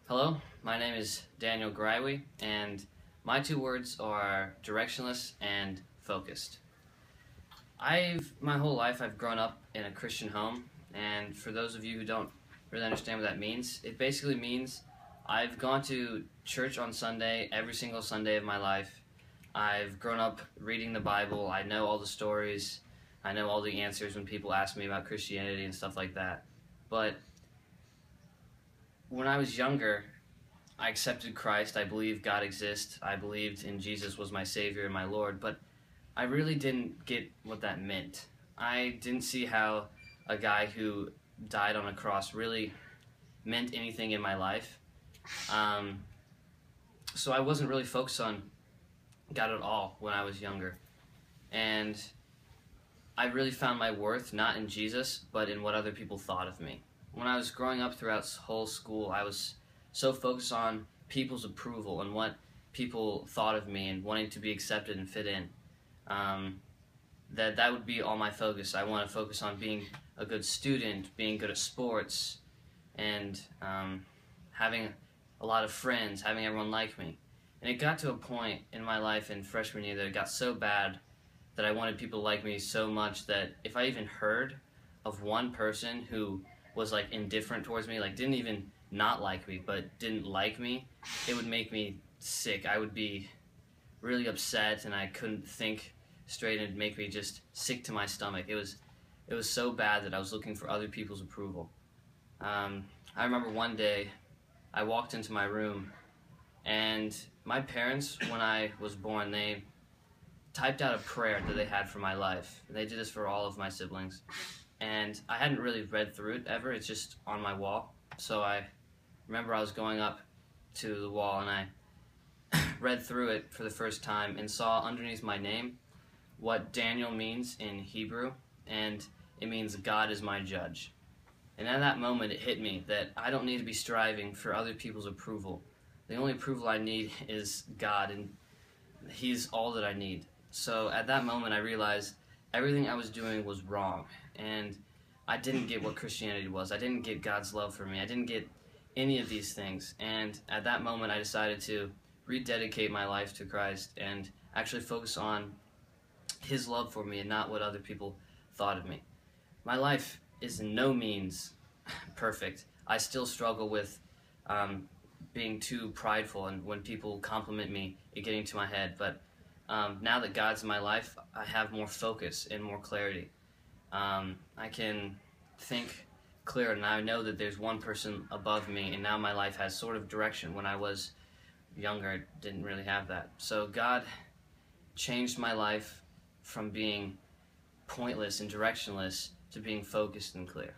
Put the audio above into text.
Hello, my name is Daniel Greiwe, and my two words are directionless and focused. My whole life I've grown up in a Christian home, and for those of you who don't really understand what that means, it basically means I've gone to church on Sunday every single Sunday of my life. I've grown up reading the Bible. I know all the stories. I know all the answers when people ask me about Christianity and stuff like that. But when I was younger, I accepted Christ. I believed God exists. I believed in Jesus was my Savior and my Lord, but I really didn't get what that meant. I didn't see how a guy who died on a cross really meant anything in my life. So I wasn't really focused on God at all when I was younger. And I really found my worth not in Jesus, but in what other people thought of me. When I was growing up throughout whole school, I was so focused on people's approval and what people thought of me and wanting to be accepted and fit in, that would be all my focus. I want to focus on being a good student, being good at sports, and having a lot of friends, having everyone like me. And it got to a point in my life in freshman year that it got so bad that I wanted people to like me so much that if I even heard of one person who was like indifferent towards me, like didn't even not like me, but didn't like me, it would make me sick. I would be really upset and I couldn't think straight, and it'd make me just sick to my stomach. It was so bad that I was looking for other people's approval. I remember one day I walked into my room, and my parents, when I was born, they typed out a prayer that they had for my life. They did this for all of my siblings. And I hadn't really read through it ever. It's just on my wall. So I remember I was going up to the wall and I read through it for the first time and saw underneath my name what Daniel means in Hebrew, and it means God is my judge. And at that moment it hit me that I don't need to be striving for other people's approval. The only approval I need is God, and He's all that I need. So at that moment I realized everything I was doing was wrong, and I didn't get what Christianity was. I didn't get God's love for me. I didn't get any of these things. And at that moment I decided to rededicate my life to Christ and actually focus on His love for me and not what other people thought of me. My life is in no means perfect. I still struggle with being too prideful, and when people compliment me, it getting to my head. But now that God's in my life, I have more focus and more clarity. I can think clear, and I know that there's one person above me, and now my life has sort of direction. When I was younger, I didn't really have that. So God changed my life from being pointless and directionless to being focused and clear.